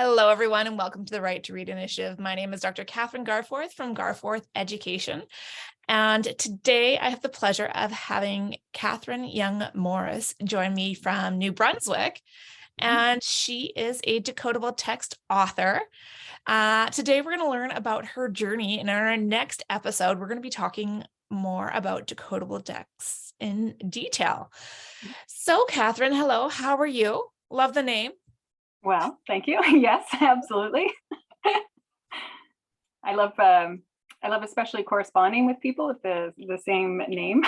Hello, everyone, and welcome to the Right to Read Initiative. My name is Dr. Kathryn Garforth from Garforth Education. And today I have the pleasure of having Kathryn Morrison join me from New Brunswick. And she is a decodable text author. Today we're going to learn about her journey. And in our next episode, we're going to be talking more about decodable texts in detail. So Kathryn, hello, how are you? Love the name. Well, thank you. Yes, absolutely. I love especially corresponding with people with the same name,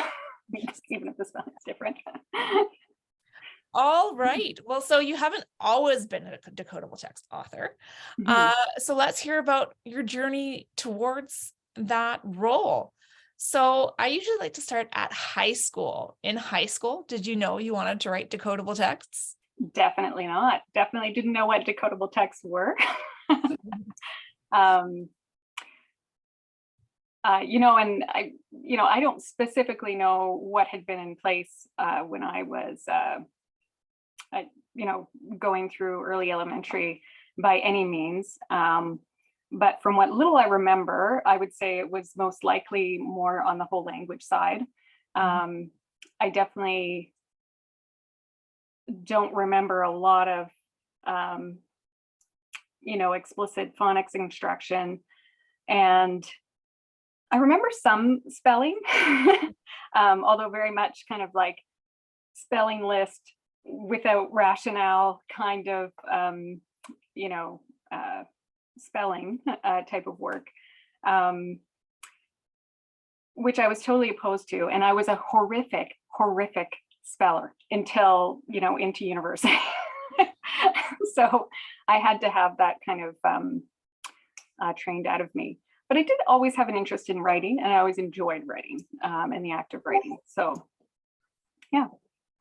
even if the spelling is different. All right. Well, so you haven't always been a decodable text author. So let's hear about your journey towards that role. So I usually like to start at high school. In high school, did you know you wanted to write decodable texts? Definitely not. Definitely didn't know what decodable texts were. And I don't specifically know what had been in place when I was, going through early elementary by any means. But from what little I remember, I would say it was most likely more on the whole language side. I definitely don't remember a lot of, explicit phonics instruction. And I remember some spelling, although very much kind of like spelling list without rationale kind of, spelling type of work, which I was totally opposed to. And I was a horrific speller until, into university. So I had to have that kind of trained out of me. But I did always have an interest in writing, and I always enjoyed writing and the act of writing. So, yeah.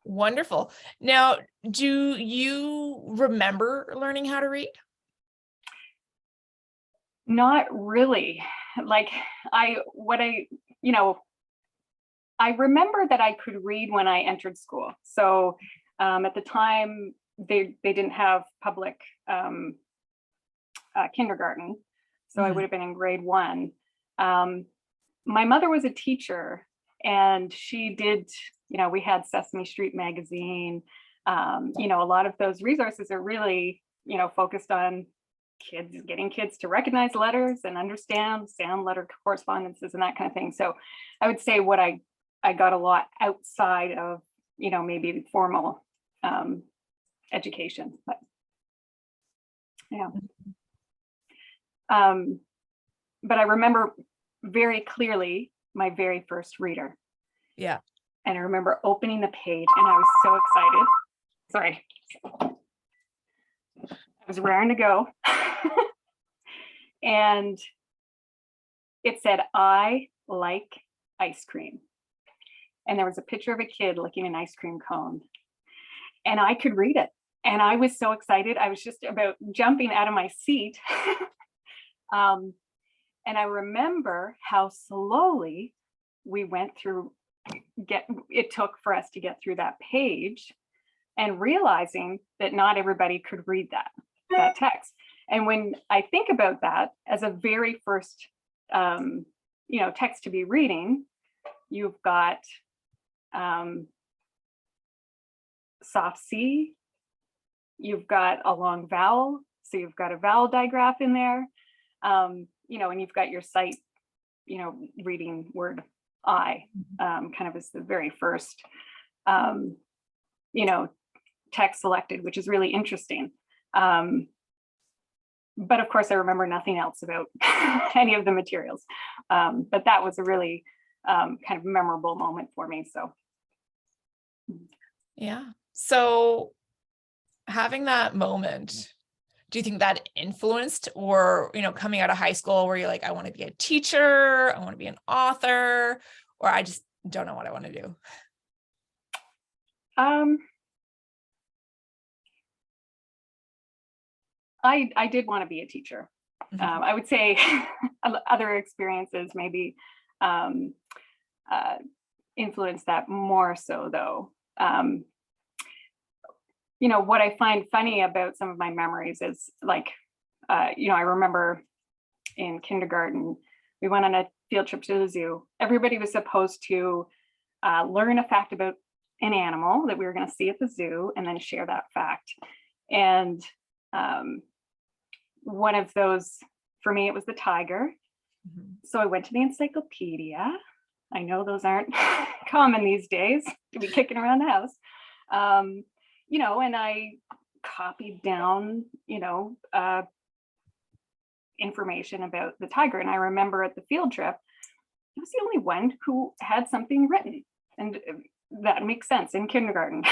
Wonderful. Now, do you remember learning how to read? Not really. Like I remember that I could read when I entered school. So at the time, they didn't have public kindergarten. So I would have been in grade 1. My mother was a teacher, and she did, we had Sesame Street magazine. A lot of those resources are really, focused on getting kids to recognize letters and understand sound letter correspondences and that kind of thing. So I would say what I got a lot outside of, maybe formal education, but yeah. But I remember very clearly my very first reader. Yeah. And I remember opening the page and I was so excited. Sorry. I was raring to go. And it said, "I like ice cream." And there was a picture of a kid licking an ice cream cone. And I could read it. And I was so excited. I was just about jumping out of my seat. And I remember how slowly we went through, it took for us to get through that page, and realizing that not everybody could read that text. And when I think about that as a very first, text to be reading, you've got soft C, you've got a long vowel, so you've got a vowel digraph in there, and you've got your sight, reading word I, kind of as the very first, text selected, which is really interesting. But of course, I remember nothing else about any of the materials. But that was a really kind of memorable moment for me. So, yeah. So having that moment, do you think that influenced, or, coming out of high school where you're like, I want to be a teacher, I want to be an author, or I just don't know what I want to do? I did want to be a teacher. I would say other experiences maybe influenced that more so, though. What I find funny about some of my memories is, like, I remember in kindergarten, we went on a field trip to the zoo. Everybody was supposed to learn a fact about an animal that we were going to see at the zoo and then share that fact. And one of those, for me, it was the tiger. So I went to the encyclopedia. I know those aren't common these days to be kicking around the house. And I copied down, information about the tiger. And I remember at the field trip, I was the only one who had something written. And that makes sense in kindergarten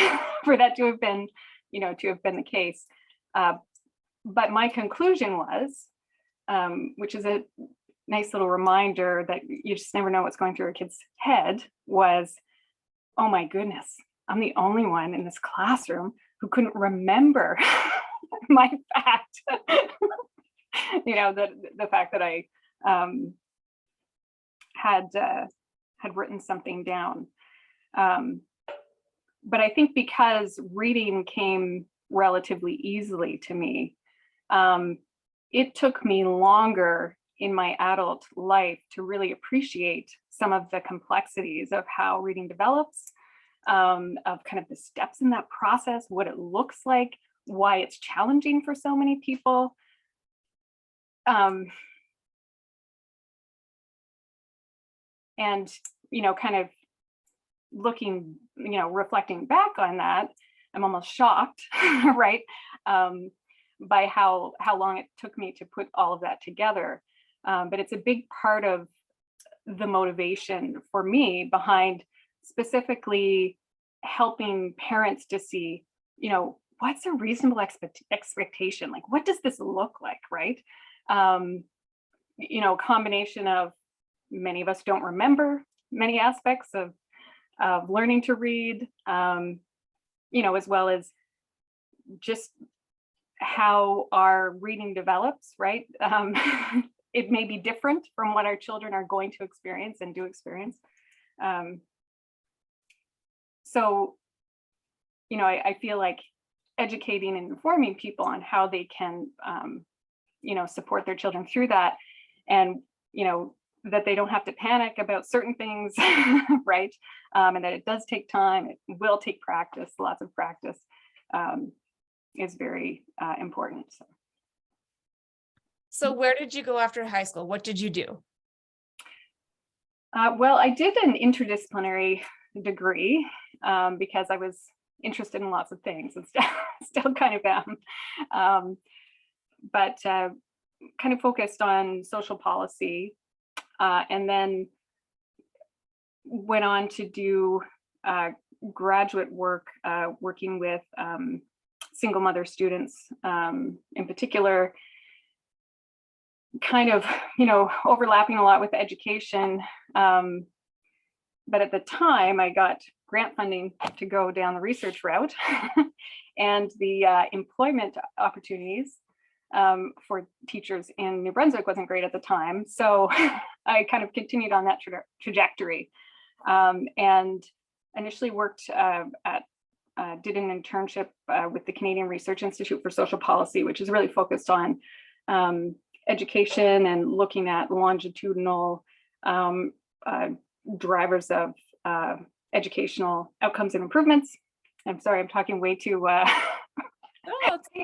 for that to have been, the case. But my conclusion was, which is a nice little reminder that you just never know what's going through a kid's head, was, oh my goodness, I'm the only one in this classroom who couldn't remember my fact. The fact that I had written something down. But I think because reading came relatively easily to me, it took me longer in my adult life to really appreciate some of the complexities of how reading develops, of kind of the steps in that process, what it looks like, why it's challenging for so many people. And, kind of looking, reflecting back on that, I'm almost shocked, right? By how long it took me to put all of that together. But it's a big part of the motivation for me behind specifically helping parents to see, what's a reasonable expectation? Like, what does this look like, right? Combination of many of us don't remember many aspects of learning to read, as well as just how our reading develops, right? It may be different from what our children are going to experience and do experience. So, I feel like educating and informing people on how they can, support their children through that, and, that they don't have to panic about certain things, right? And that it does take time, it will take practice, lots of practice, is very important. So where did you go after high school? What did you do? Well, I did an interdisciplinary degree because I was interested in lots of things and still kind of am. But kind of focused on social policy, and then went on to do graduate work, working with single mother students in particular, kind of, overlapping a lot with education. But at the time I got grant funding to go down the research route and the employment opportunities for teachers in New Brunswick wasn't great at the time. So I kind of continued on that trajectory, and initially worked did an internship with the Canadian Research Institute for Social Policy, which is really focused on education and looking at longitudinal drivers of educational outcomes and improvements. I'm sorry, I'm talking way too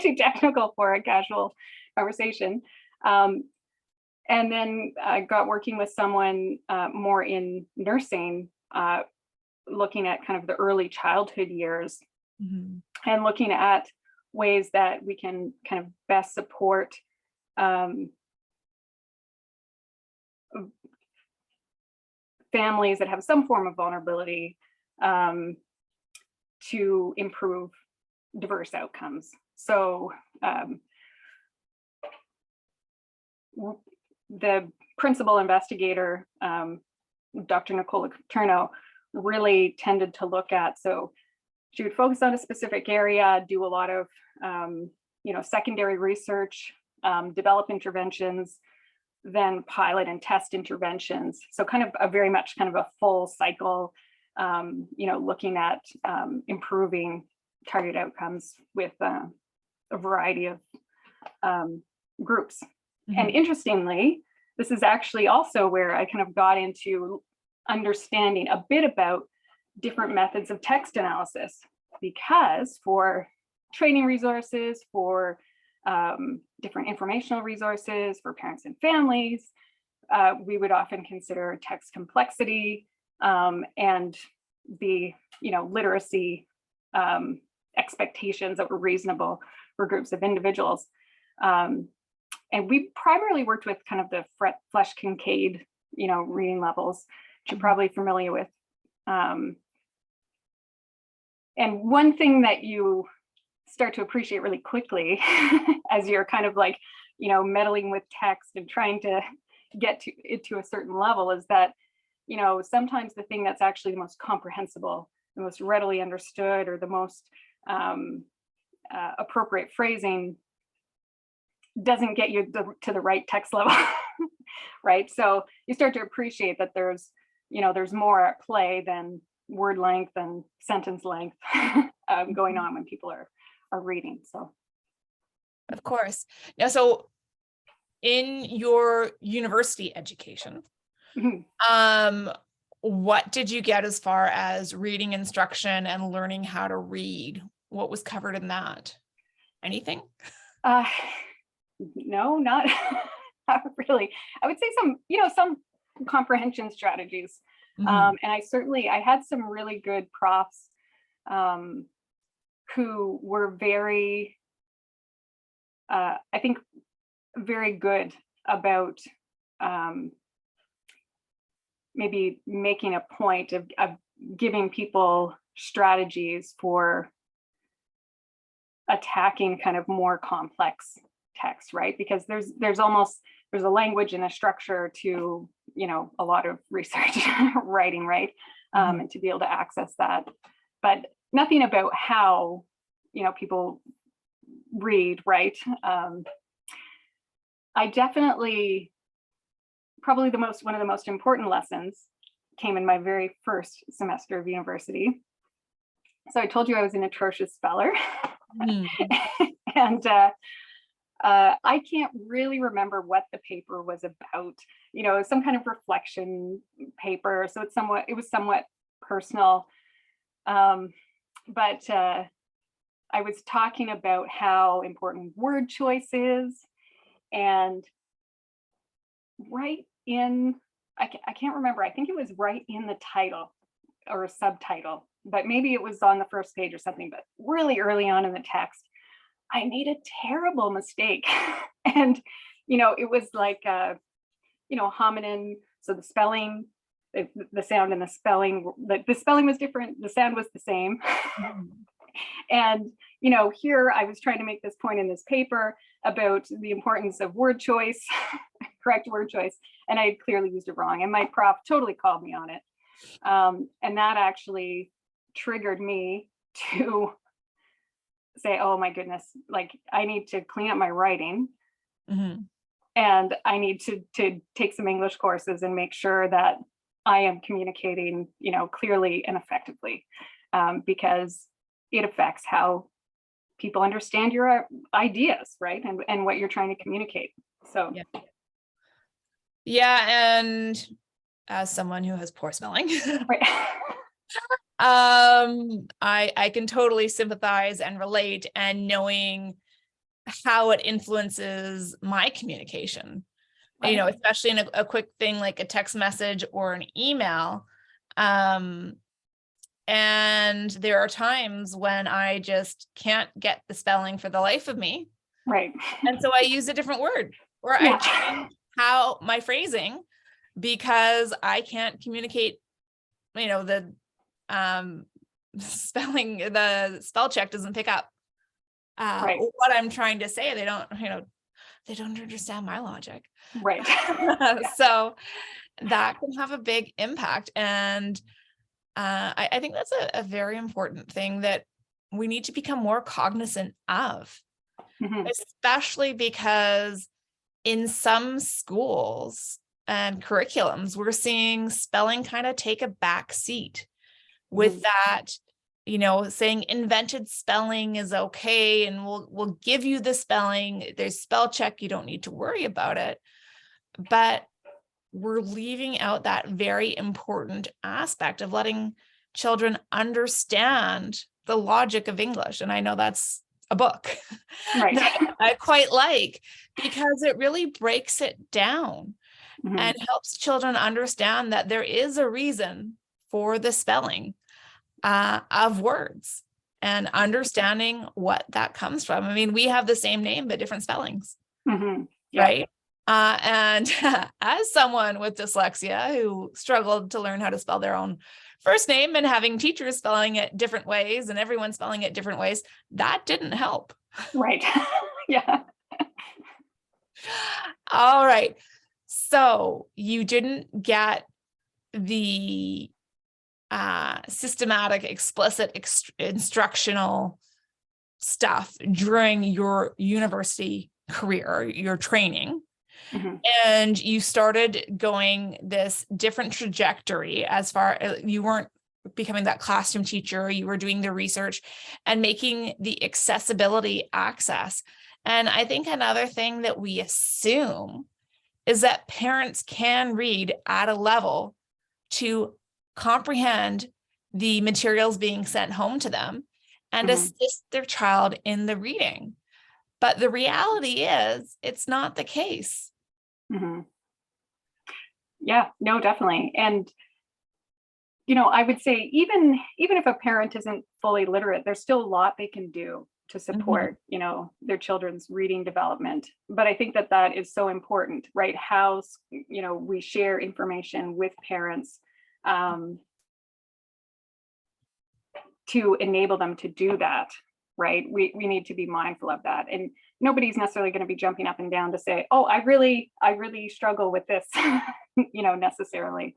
too technical for a casual conversation. And then I got working with someone more in nursing, looking at kind of the early childhood years, and looking at ways that we can kind of best support families that have some form of vulnerability to improve diverse outcomes. So the principal investigator, Dr. Nicole Turno, really tended to look at, so she would focus on a specific area, do a lot of secondary research, develop interventions, then pilot and test interventions. So kind of a very much kind of a full cycle, looking at improving target outcomes with a variety of groups. And interestingly, this is actually also where I kind of got into understanding a bit about different methods of text analysis, because for training resources, for different informational resources for parents and families, we would often consider text complexity and the literacy expectations that were reasonable for groups of individuals. And we primarily worked with kind of the Flesch-Kincaid, reading levels, which you're probably familiar with. And one thing that you start to appreciate really quickly as you're kind of like, meddling with text and trying to get to it to a certain level is that, sometimes the thing that's actually the most comprehensible, the most readily understood, or the most appropriate phrasing doesn't get you to the right text level, right? So you start to appreciate that there's more at play than word length and sentence length going on when people are reading. So, of course. Now, so in your university education, what did you get as far as reading instruction and learning how to read? What was covered in that? Anything? No, not really. I would say some comprehension strategies. And I had some really good profs who were very, I think, very good about maybe making a point of giving people strategies for attacking kind of more complex text, right? Because there's a language and a structure to a lot of research writing, right? And to be able to access that, but nothing about how people read, right? I definitely, probably one of the most important lessons came in my very first semester of university. So I told you I was an atrocious speller. And I can't really remember what the paper was about. Some kind of reflection paper. So it was somewhat personal. But I was talking about how important word choice is, and I can't remember. I think it was right in the title or a subtitle, but maybe it was on the first page or something, but really early on in the text, I made a terrible mistake. And, it was like, hominin. So the spelling, the sound and the spelling, the spelling was different. The sound was the same. And, here I was trying to make this point in this paper about the importance of word choice, correct word choice. And I had clearly used it wrong. And my prof totally called me on it. And that actually triggered me to say, oh my goodness, like I need to clean up my writing. And I need to take some English courses and make sure that I am communicating, clearly and effectively, because it affects how people understand your ideas, right? And what you're trying to communicate. So yeah, and as someone who has poor spelling, right. I can totally sympathize and relate, and knowing how it influences my communication, Right. Especially in a quick thing like a text message or an email. And there are times when I just can't get the spelling for the life of me. Right. And so I use a different word, or I change how my phrasing, because I can't communicate, the spelling, the spell check doesn't pick up what I'm trying to say. They don't understand my logic. Right. So that can have a big impact. And I think that's a very important thing that we need to become more cognizant of, especially because in some schools and curriculums, we're seeing spelling kind of take a back seat with that saying invented spelling is okay, and we'll give you the spelling. There's spell check. You don't need to worry about it. But we're leaving out that very important aspect of letting children understand the logic of English. And I know that's a book Right. that I quite like, because it really breaks it down and helps children understand that there is a reason for the spelling of words and understanding what that comes from. I mean, we have the same name, but different spellings, right? And as someone with dyslexia who struggled to learn how to spell their own first name, and having teachers spelling it different ways and everyone spelling it different ways, that didn't help. Right. Yeah. All right. So you didn't get the systematic, explicit instructional stuff during your university career, your training. And you started going this different trajectory as far as you weren't becoming that classroom teacher, you were doing the research and making the accessibility access. And I think another thing that we assume is that parents can read at a level to comprehend the materials being sent home to them and assist their child in the reading. But the reality is it's not the case. Yeah, no, definitely. And, I would say even if a parent isn't fully literate, there's still a lot they can do to support, their children's reading development. But I think that is so important, right? How, we share information with parents to enable them to do that, right? We need to be mindful of that. And nobody's necessarily going to be jumping up and down to say, oh, I really struggle with this, necessarily.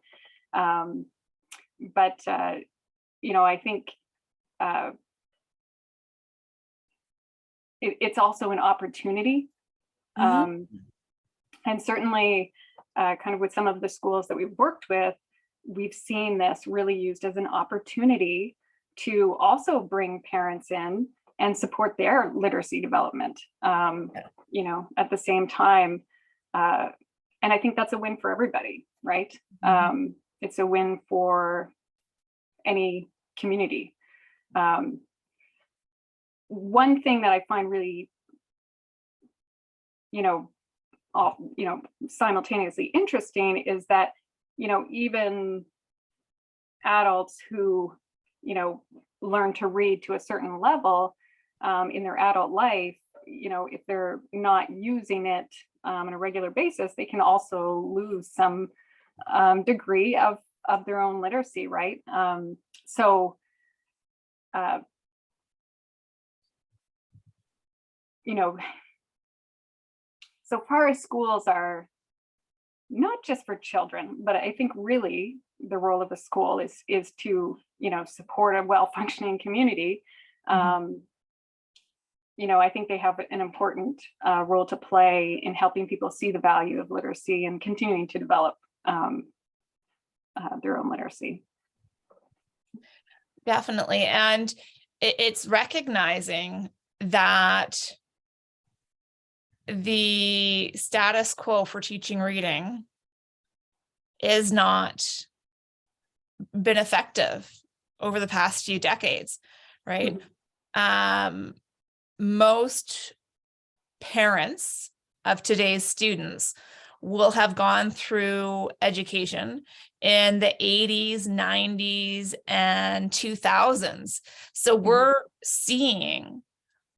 But I think it's also an opportunity. And certainly kind of with some of the schools that we've worked with, we've seen this really used as an opportunity to also bring parents in and support their literacy development, at the same time. And I think that's a win for everybody, right? It's a win for any community. One thing that I find really, simultaneously interesting is that, even adults who, learn to read to a certain level in their adult life, if they're not using it on a regular basis, they can also lose some degree of their own literacy, right? So far as schools are not just for children, but I think really the role of a school is to, support a well-functioning community. I think they have an important role to play in helping people see the value of literacy and continuing to develop their own literacy. Definitely. And it's recognizing that the status quo for teaching reading is not been effective over the past few decades, right? Most parents of today's students will have gone through education in the 80s, 90s, and 2000s. So we're seeing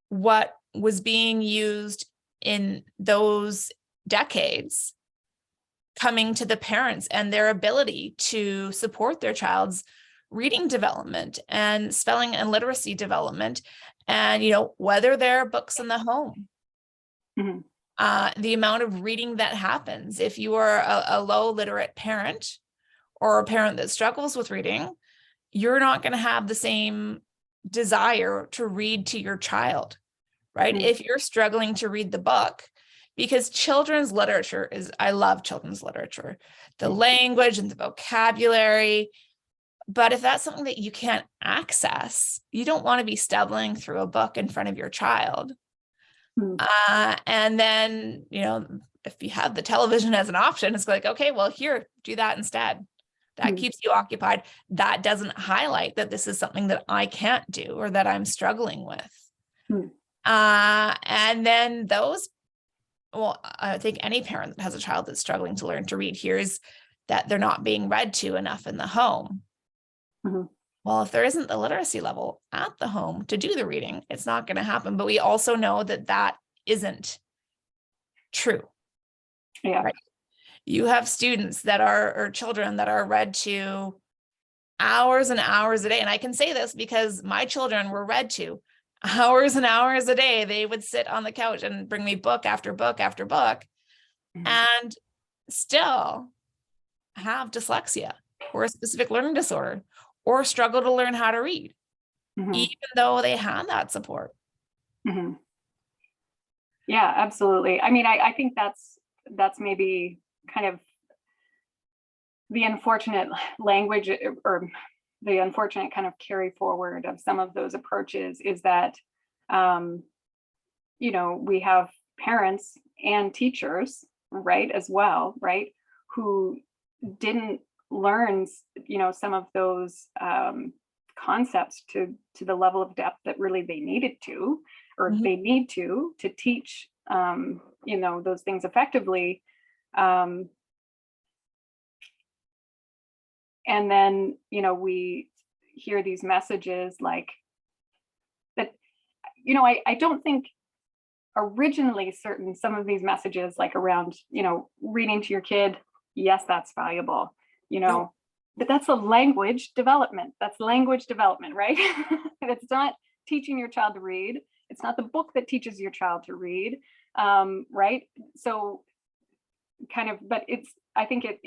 what was being used in those decades coming to the parents and their ability to support their child's reading development and spelling and literacy development. And, whether there are books in the home, the amount of reading that happens. If you are a low literate parent or a parent that struggles with reading, you're not going to have the same desire to read to your child, right? If you're struggling to read the book, because children's literature I love children's literature, the language and the vocabulary, But if that's something that you can't access, you don't want to be stumbling through a book in front of your child. And then, if you have the television as an option, it's like, okay, well, here, do that instead. That keeps you occupied. That doesn't highlight that this is something that I can't do or that I'm struggling with. And then I think any parent that has a child that's struggling to learn to read hears that they're not being read to enough in the home. Well, if there isn't the literacy level at the home to do the reading, it's not going to happen. But we also know that that isn't true. Yeah. Right? You have students that are, or children that are read to hours and hours a day. And I can say this because my children were read to hours and hours a day. They would sit on the couch and bring me book after book after book, and still have dyslexia or a specific learning disorder or struggle to learn how to read, even though they had that support. Yeah, absolutely. I mean, I think that's maybe kind of the unfortunate language, or the unfortunate kind of carry forward of some of those approaches, is that, we have parents and teachers, right, as well, right, who didn't learn, some of those concepts to the level of depth that really they needed to, or they need to teach, those things effectively. And then, we hear these messages like that, I don't think originally some of these messages, like around, reading to your kid, yes, that's valuable, but that's a language development. That's language development, right? It's not teaching your child to read. It's not the book that teaches your child to read, right? So kind of, but I think it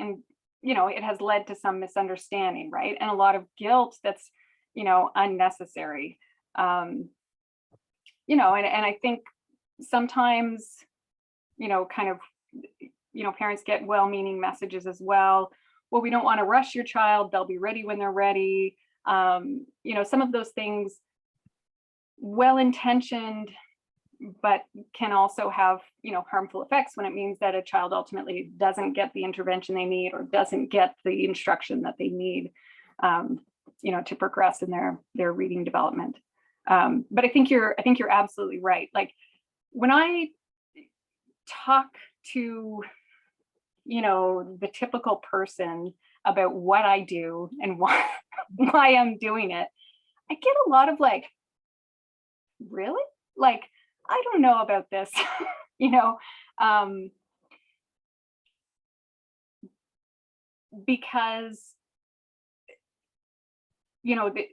has led to some misunderstanding, right? And a lot of guilt that's, unnecessary. And I think sometimes, kind of, parents get well-meaning messages as well. Well, we don't want to rush your child. They'll be ready when they're ready. Some of those things, well-intentioned, but can also have, harmful effects when it means that a child ultimately doesn't get the intervention they need or doesn't get the instruction that they need, to progress in their reading development. But I think you're absolutely right. Like when I talk to, the typical person about what I do and why I'm doing it, I get a lot of like, really? Like, I don't know about this, because,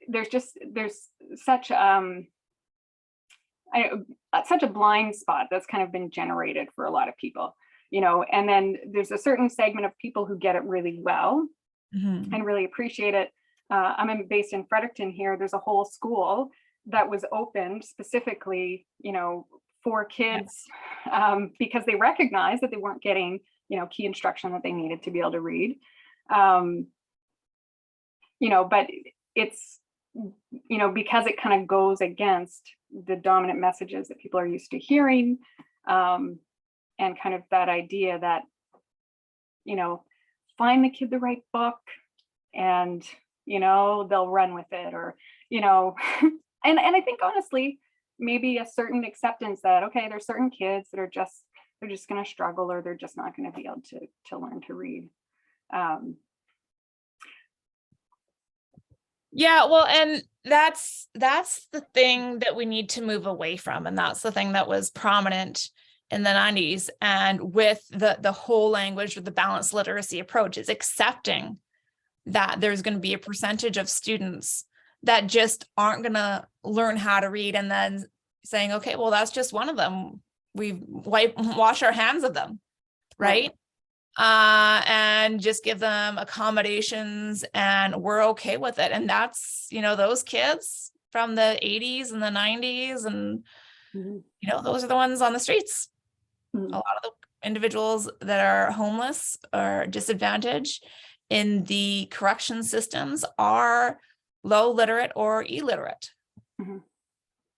there's such such a blind spot that's kind of been generated for a lot of people, and then there's a certain segment of people who get it really well and really appreciate it. I'm based in Fredericton here. There's a whole school that was opened specifically, for kids, because they recognized that they weren't getting, key instruction that they needed to be able to read. But it's, because it kind of goes against the dominant messages that people are used to hearing, and kind of that idea that, find the kid the right book and, they'll run with it, or, and I think honestly, maybe a certain acceptance that, okay, there's certain kids that they're just going to struggle, or they're just not going to be able to learn to read. Yeah, well, and that's the thing that we need to move away from. And that's the thing that was prominent in the 90s. And with the whole language, with the balanced literacy approach, is accepting that there's going to be a percentage of students that just aren't going to learn how to read, and then saying, okay, well, that's just one of them. We wash our hands of them, right? And just give them accommodations, and we're okay with it. And that's, those kids from the 80s and the 90s, and, those are the ones on the streets. A lot of the individuals that are homeless or disadvantaged in the correction systems are low literate or illiterate. Mm-hmm.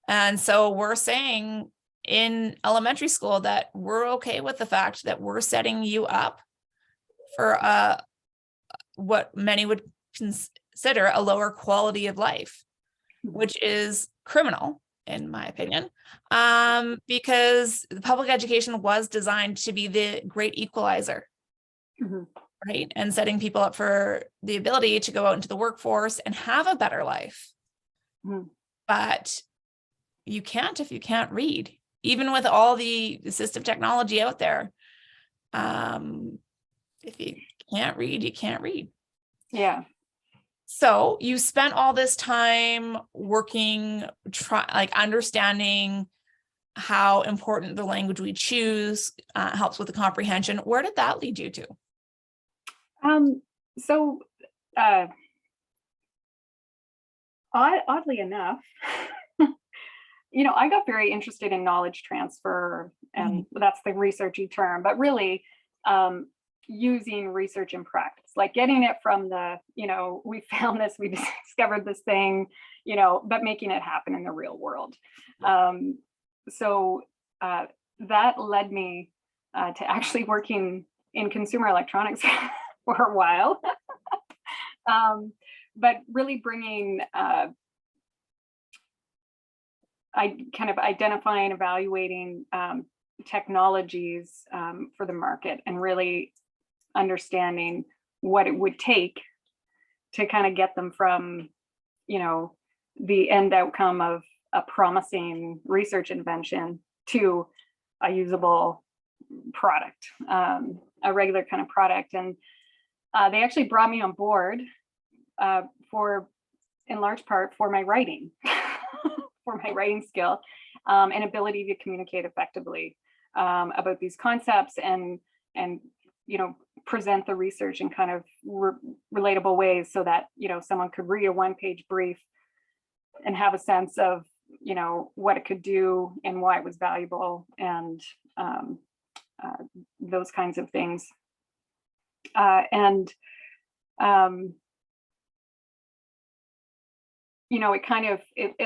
And so we're saying in elementary school that we're okay with the fact that we're setting you up for what many would consider a lower quality of life, which is criminal, in my opinion, because the public education was designed to be the great equalizer, right? And setting people up for the ability to go out into the workforce and have a better life. But you can't if you can't read, even with all the assistive technology out there. If you can't read, you can't read. Yeah. So you spent all this time working, understanding how important the language we choose helps with the comprehension. Where did that lead you to? So oddly enough, I got very interested in knowledge transfer, and that's the researchy term, but really using research in practice, like getting it from the, we found this, we discovered this thing, but making it happen in the real world. So that led me to actually working in consumer electronics for a while, but really bringing kind of identifying, evaluating technologies for the market, and really understanding what it would take to kind of get them from, the end outcome of a promising research invention to a usable product, a regular kind of product. And they actually brought me on board in large part, for my writing, for my writing skill and ability to communicate effectively about these concepts and present the research in kind of relatable ways, so that someone could read a one-page brief and have a sense of what it could do and why it was valuable, and those kinds of things. It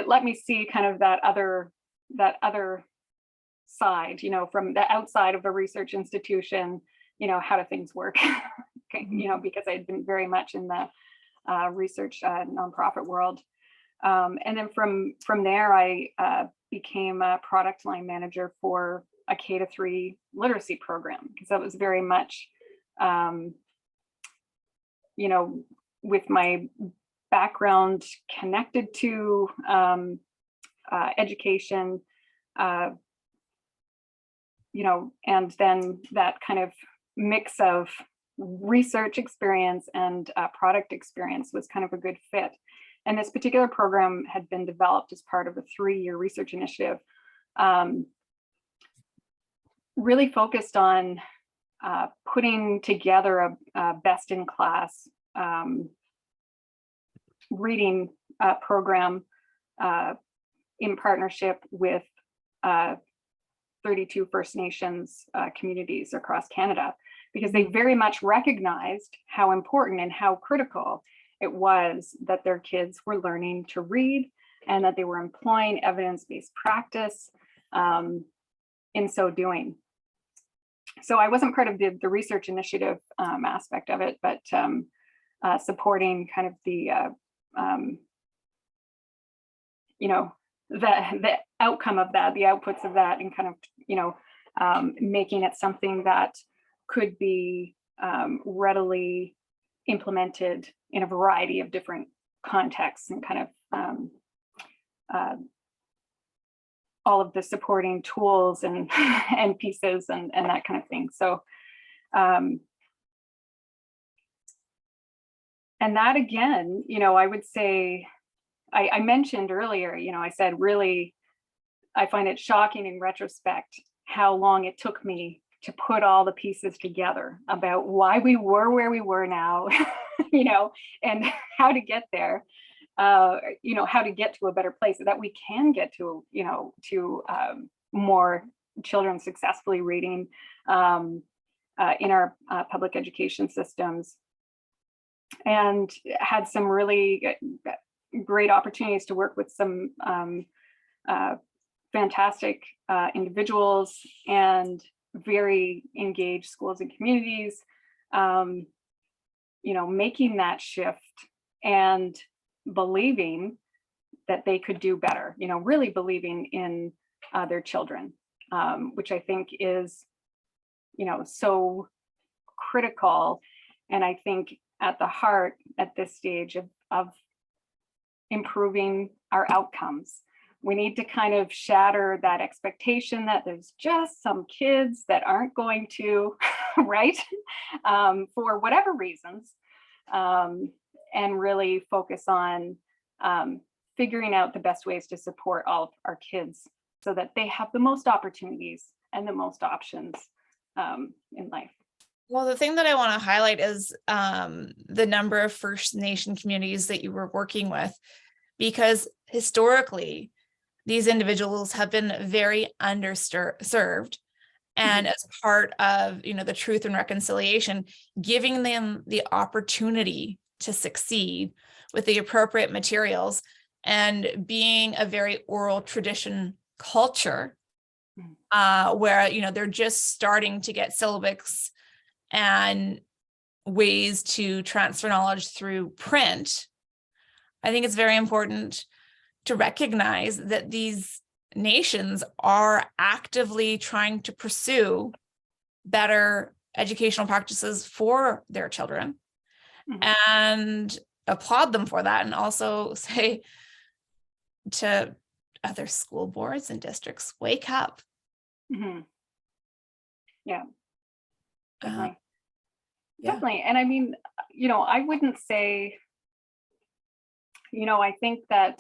let me see kind of that other side, from the outside of a research institution, how do things work? Because I had been very much in the research nonprofit world. And then from there, I became a product line manager for a K-3 literacy program, because that was very much, with my background connected to education, and then that kind of mix of research experience and product experience was kind of a good fit. And this particular program had been developed as part of a 3-year research initiative, really focused on putting together a best-in-class reading program in partnership with 32 First Nations communities across Canada, because they very much recognized how important and how critical it was that their kids were learning to read, and that they were employing evidence-based practice in so doing. So I wasn't part of the research initiative aspect of it, but supporting kind of the the outcome of that, the outputs of that, and kind of making it something that could be readily implemented in a variety of different contexts, and kind of all of the supporting tools and and pieces and that kind of thing. So and that again, I would say, I mentioned earlier, I said, really, I find it shocking in retrospect how long it took me to put all the pieces together about why we were where we were now, and how to get there, how to get to a better place, so that we can get to, more children successfully reading in our public education systems. and had some really great opportunities to work with some fantastic individuals and very engaged schools and communities, making that shift and believing that they could do better, really believing in their children, which I think is, so critical. And I think at the heart at this stage of improving our outcomes. We need to kind of shatter that expectation that there's just some kids that aren't going to, right, for whatever reasons, and really focus on figuring out the best ways to support all of our kids so that they have the most opportunities and the most options in life. Well, the thing that I want to highlight is the number of First Nation communities that you were working with, because historically, these individuals have been very underserved. And as part of, the Truth and Reconciliation, giving them the opportunity to succeed with the appropriate materials and being a very oral tradition culture, where, they're just starting to get syllabics and ways to transfer knowledge through print. I think it's very important to recognize that these nations are actively trying to pursue better educational practices for their children, and applaud them for that, and also say to other school boards and districts, wake up. Yeah, definitely. Definitely. And I mean, I wouldn't say, I think that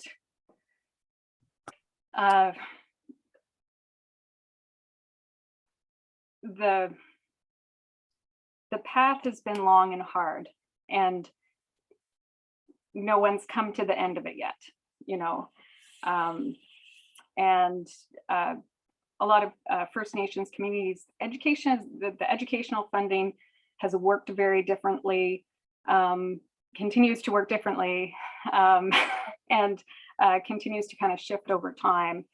the path has been long and hard, and no one's come to the end of it yet, and a lot of First Nations communities, the educational funding has worked very differently, continues to work differently, and continues to kind of shift over time,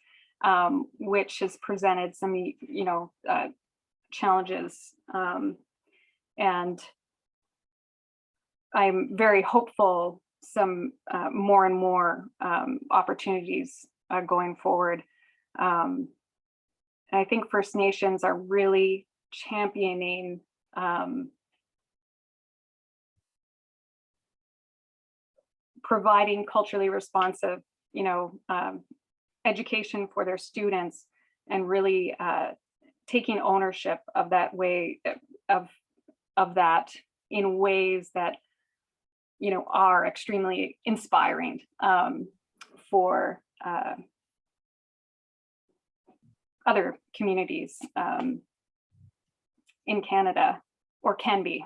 which has presented some, challenges. And I'm very hopeful some more and more opportunities going forward. And I think First Nations are really championing providing culturally responsive, education for their students, and really taking ownership of that way of that in ways that, are extremely inspiring for other communities in Canada, or can be,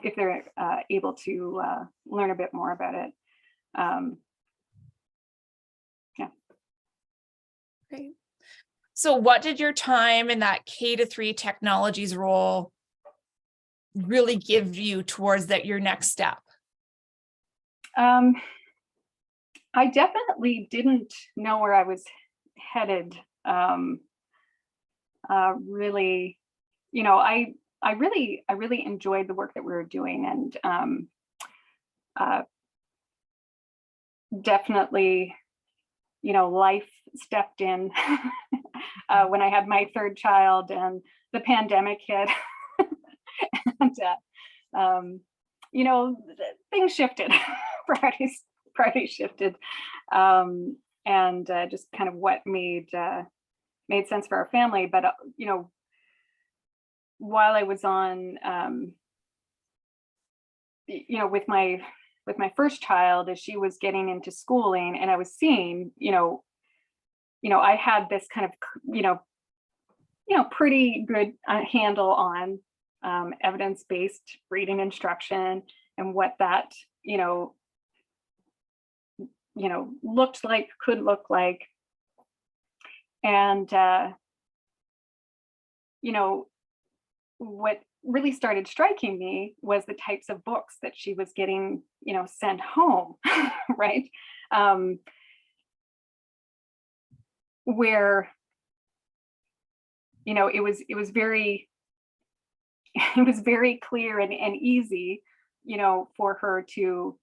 if they're able to learn a bit more about it. Yeah. Great. So what did your time in that K-3 technologies role really give you towards your next step? I definitely didn't know where I was headed. Really, I really enjoyed the work that we were doing, and definitely, life stepped in when I had my third child and the pandemic hit. And things shifted. priorities shifted, and just kind of what made sense for our family. But while I was on, with my first child, as she was getting into schooling, and I was seeing, I had this kind of, pretty good handle on evidence-based reading instruction and what that, looked like, could look like. And, what really started striking me was the types of books that she was getting, sent home, right? Where, it was very, it was very clear and easy, for her to,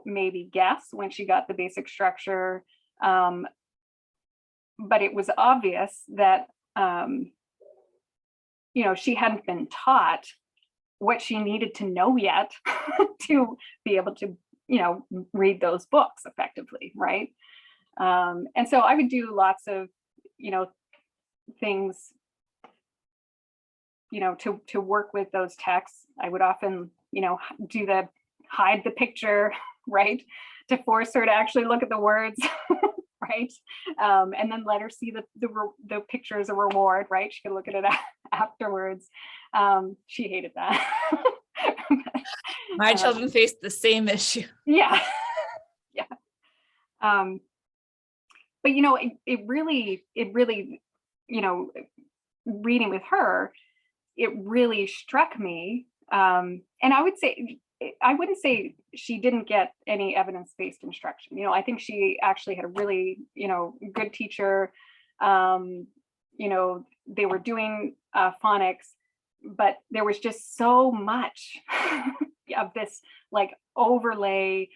maybe guess when she got the basic structure. But it was obvious that, she hadn't been taught what she needed to know yet to be able to, read those books effectively, right? And so I would do lots of, things, to work with those texts. I would often, do the hide the picture, right? To force her to actually look at the words, right? And then let her see the picture as a reward, right? She could look at it afterwards. She hated that. My children faced the same issue. Yeah. Yeah. But it really, reading with her, it really struck me. And I wouldn't say she didn't get any evidence-based instruction. I think she actually had a really, good teacher. They were doing phonics, but there was just so much of this like overlay,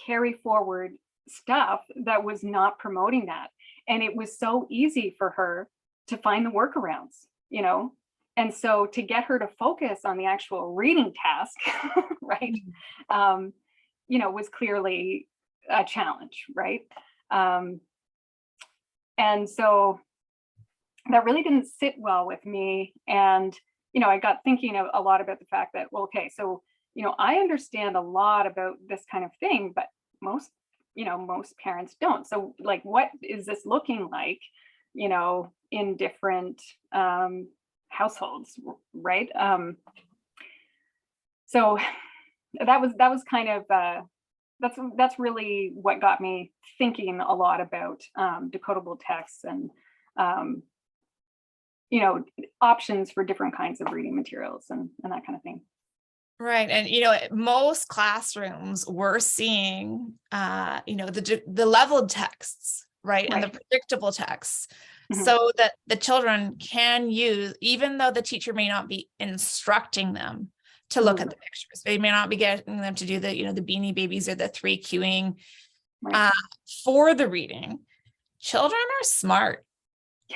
carry forward stuff that was not promoting that. And it was so easy for her to find the workarounds, and so to get her to focus on the actual reading task, right, was clearly a challenge, right? And so that really didn't sit well with me. And, I got thinking a lot about the fact that, well, okay, so, I understand a lot about this kind of thing, but most parents don't. So like, what is this looking like, in different households, right? So that was kind of that's really what got me thinking a lot about decodable texts and options for different kinds of reading materials and that kind of thing. Right. And, most classrooms we're seeing, the leveled texts, right? And the predictable texts, so that the children can use, even though the teacher may not be instructing them to look at the pictures. They may not be getting them to do the, the Beanie Babies or the 3 cueing for the reading. Children are smart.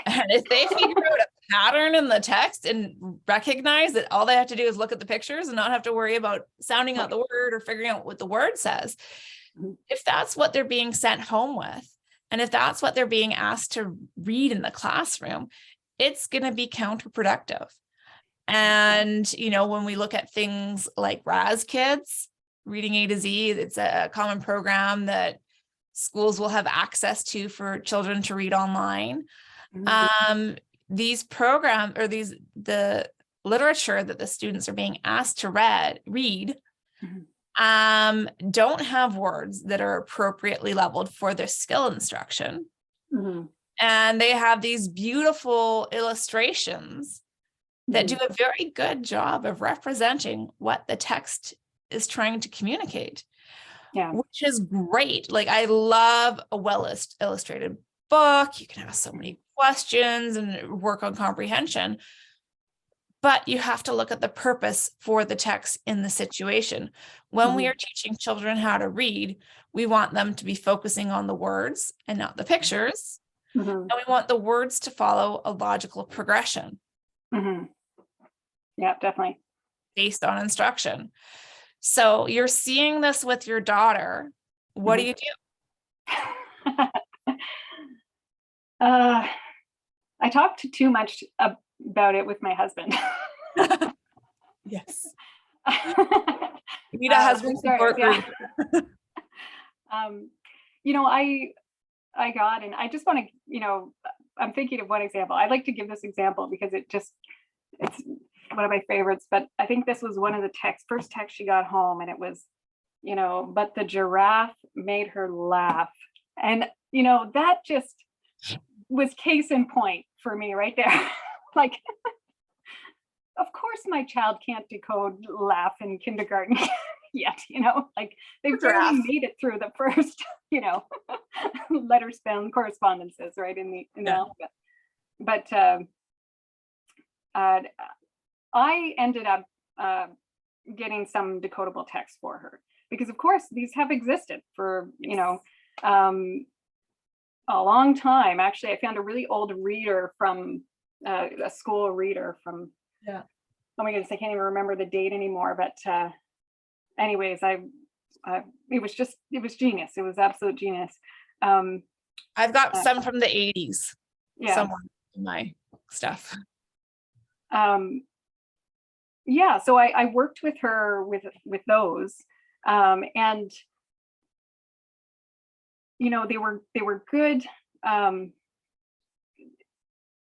And if they figure out a pattern in the text and recognize that all they have to do is look at the pictures and not have to worry about sounding out the word or figuring out what the word says, if that's what they're being sent home with, and if that's what they're being asked to read in the classroom, it's going to be counterproductive. And, when we look at things like RAS Kids, Reading A to Z, it's a common program that schools will have access to for children to read online. These programs or the literature that the students are being asked to read don't have words that are appropriately leveled for their skill instruction. And they have these beautiful illustrations that do a very good job of representing what the text is trying to communicate, which is great. Like, I love a well-illustrated book. You can ask so many questions and work on comprehension, but you have to look at the purpose for the text in the situation. When we are teaching children how to read, we want them to be focusing on the words and not the pictures. And we want the words to follow a logical progression. Yeah, definitely. Based on instruction. So you're seeing this with your daughter. What do you do? I talked too much about it with my husband. Yes. You need a husband support group. I got, and I just want to, I'm thinking of one example. I'd like to give this example because it's one of my favorites, but I think this was one of the first texts she got home, and it was, but the giraffe made her laugh. And, that just was case in point for me right there. Like, of course my child can't decode laugh in kindergarten yet, like they've barely made it through the first, letter spelling correspondences, right, in the alphabet. But I ended up getting some decodable text for her because, of course, these have existed for, a long time. Actually, I found a really old reader from a school reader from, oh my goodness, I can't even remember the date anymore. But anyways, it was genius. It was absolute genius. I've got some from the 80s. Yeah. Somewhere in my stuff. Yeah, so I worked with her with those, and they were good.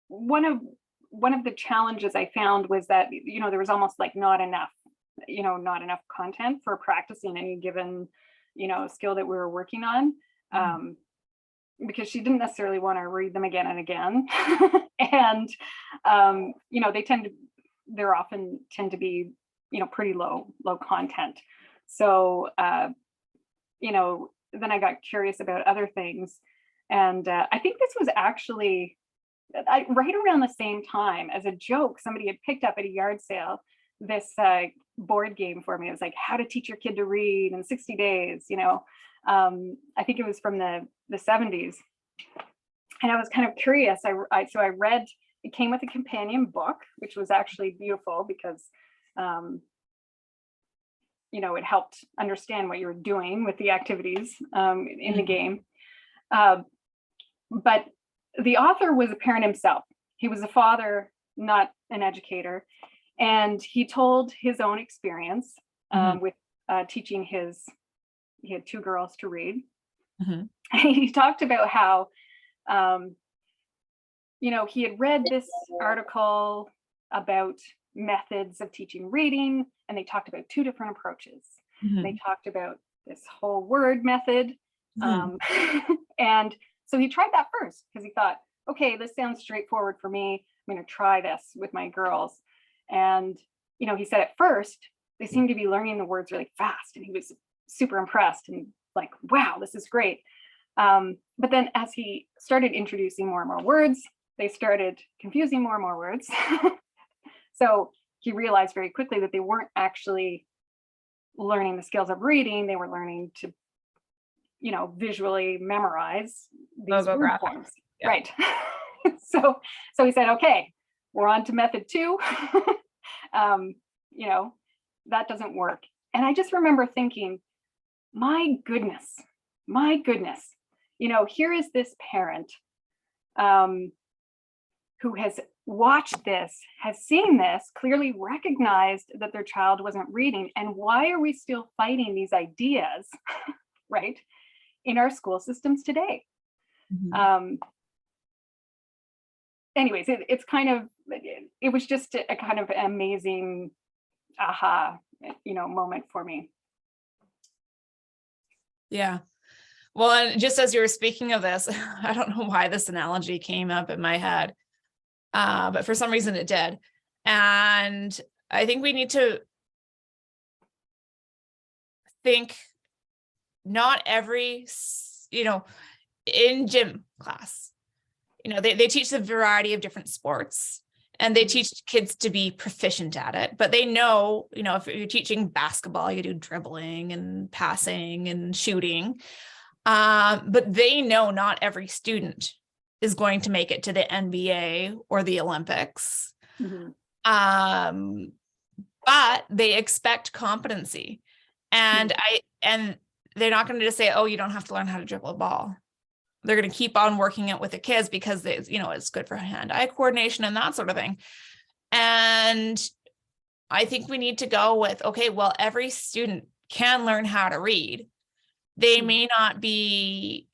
One of the challenges I found was that there was almost like not enough content for practicing any given skill that we were working on, because she didn't necessarily want to read them again and again, and they're often tend to be pretty low content. So then I got curious about other things, and I think this was actually right around the same time. As a joke, somebody had picked up at a yard sale this board game for me. It was like how to teach your kid to read in 60 days. I think it was from the 70s, and I was kind of curious. So I read. It came with a companion book, which was actually beautiful because, it helped understand what you were doing with the activities in the game. But the author was a parent himself. He was a father, not an educator. And he told his own experience with teaching he had 2 girls to read. He talked about how, he had read this article about methods of teaching reading, and they talked about 2 different approaches. They talked about this whole word method. And so he tried that first because he thought, okay, this sounds straightforward for me. I'm going to try this with my girls. And, he said at first, they seemed to be learning the words really fast, and he was super impressed and like, wow, this is great. But then as he started introducing more and more words, they started confusing more and more words. So he realized very quickly that they weren't actually learning the skills of reading. They were learning to, visually memorize these word forms. Yeah. Right. So he said, okay, we're on to method 2. That doesn't work. And I just remember thinking, my goodness, here is this parent who has watched this, has seen this, clearly recognized that their child wasn't reading. And why are we still fighting these ideas, right, in our school systems today? Anyways, it's kind of, it was just a kind of amazing aha, moment for me. Yeah. Well, and just as you were speaking of this, I don't know why this analogy came up in my head, but for some reason it did. And I think we need to think not every, in gym class, they teach a variety of different sports, and they teach kids to be proficient at it, but they know, if you're teaching basketball, you do dribbling and passing and shooting. But they know not every student is going to make it to the NBA or the Olympics. But they expect competency. And they're not going to just say, oh, you don't have to learn how to dribble a ball. They're going to keep on working it with the kids because it's good for hand-eye coordination and that sort of thing. And I think we need to go with, okay, well, every student can learn how to read. They may not be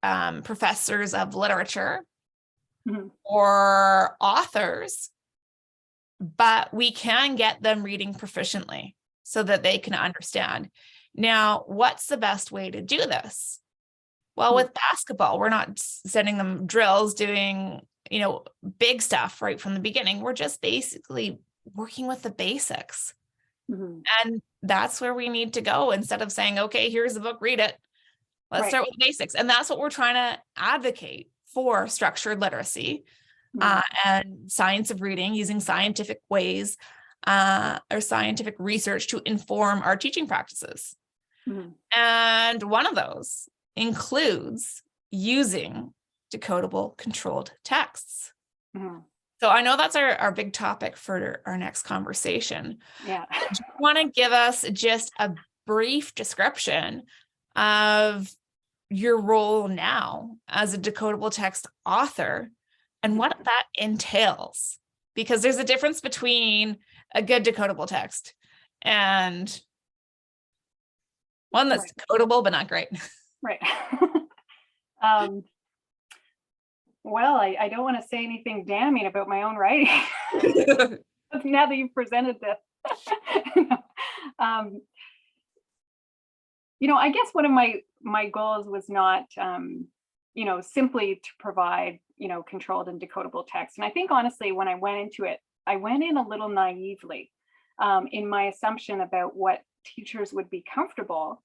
professors of literature or authors, but we can get them reading proficiently so that they can understand. Now, what's the best way to do this? Well, with basketball, we're not sending them drills, doing, big stuff right from the beginning. We're just basically working with the basics. Mhm. And that's where we need to go instead of saying, okay, here's the book, read it. Let's Right. start with the basics. And that's what we're trying to advocate for, structured literacy Mhm. and science of reading, using scientific ways or scientific research to inform our teaching practices. Mhm. And one of those includes using decodable controlled texts. Mhm. So I know that's our big topic for our next conversation. Yeah. Do you want to give us just a brief description of your role now as a decodable text author and what that entails? Because there's a difference between a good decodable text and one that's Right. decodable but not great. Right. um, well, I don't want to say anything damning about my own writing now that you've presented this. um, I guess one of my goals was not, simply to provide, controlled and decodable text. And I think honestly, when I went into it, I went in a little naively in my assumption about what teachers would be comfortable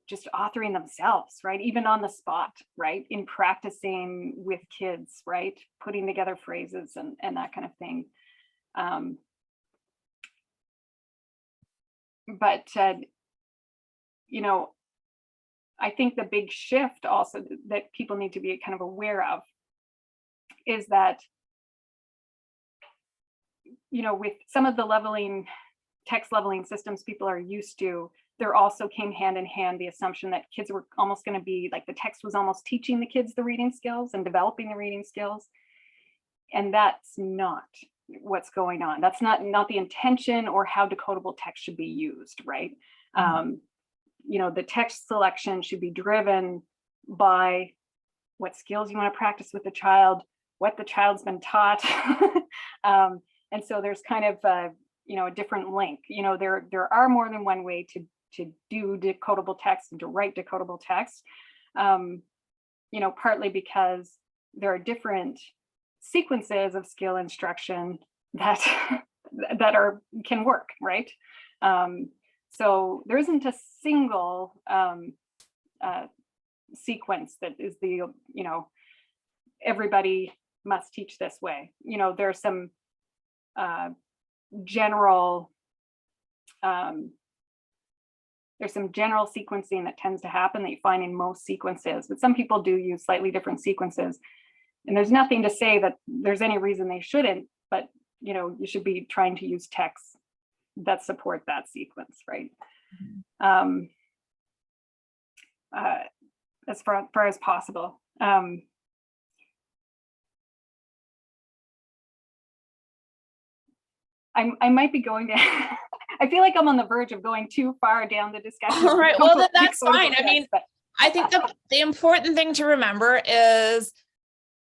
just authoring themselves, right? Even on the spot, right? In practicing with kids, right? Putting together phrases and that kind of thing. But I think the big shift also that people need to be kind of aware of is that, with some of the text leveling systems people are used to, there also came hand in hand the assumption that kids were almost going to be like the text was almost teaching the kids the reading skills and developing the reading skills. And that's not what's going on. That's not the intention or how decodable text should be used, right? The text selection should be driven by what skills you want to practice with the child, what the child's been taught. And so there's kind of a different link. There are more than one way to do decodable text and to write decodable text. Partly because there are different sequences of skill instruction that can work, right? So there isn't a single sequence that is everybody must teach this way. There's some general sequencing that tends to happen that you find in most sequences, but some people do use slightly different sequences. And there's nothing to say that there's any reason they shouldn't, but you should be trying to use texts that support that sequence, right? As far as possible. I might be going to, I feel like I'm on the verge of going too far down the discussion. All right, well, that's fine. I mean, I think the important thing to remember is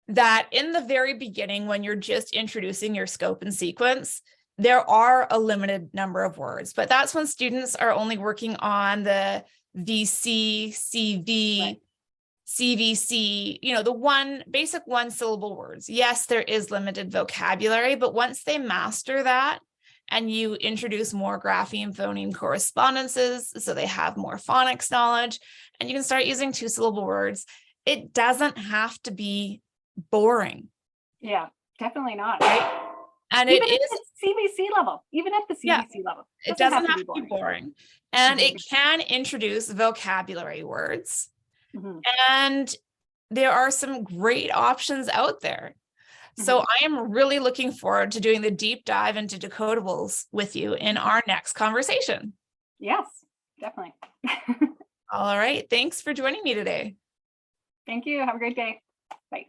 that in the very beginning, when you're just introducing your scope and sequence, there are a limited number of words, but that's when students are only working on the VC, CV, right. CVC, the basic one syllable words. Yes, there is limited vocabulary, but once they master that and you introduce more grapheme phoneme correspondences, so they have more phonics knowledge, and you can start using 2-syllable words, it doesn't have to be boring. Yeah, definitely not. Right? And even it is at CVC level, level. It doesn't have to be boring. And it can introduce vocabulary words. And there are some great options out there. So I am really looking forward to doing the deep dive into decodables with you in our next conversation. Yes, definitely. All right. Thanks for joining me today. Thank you. Have a great day. Bye.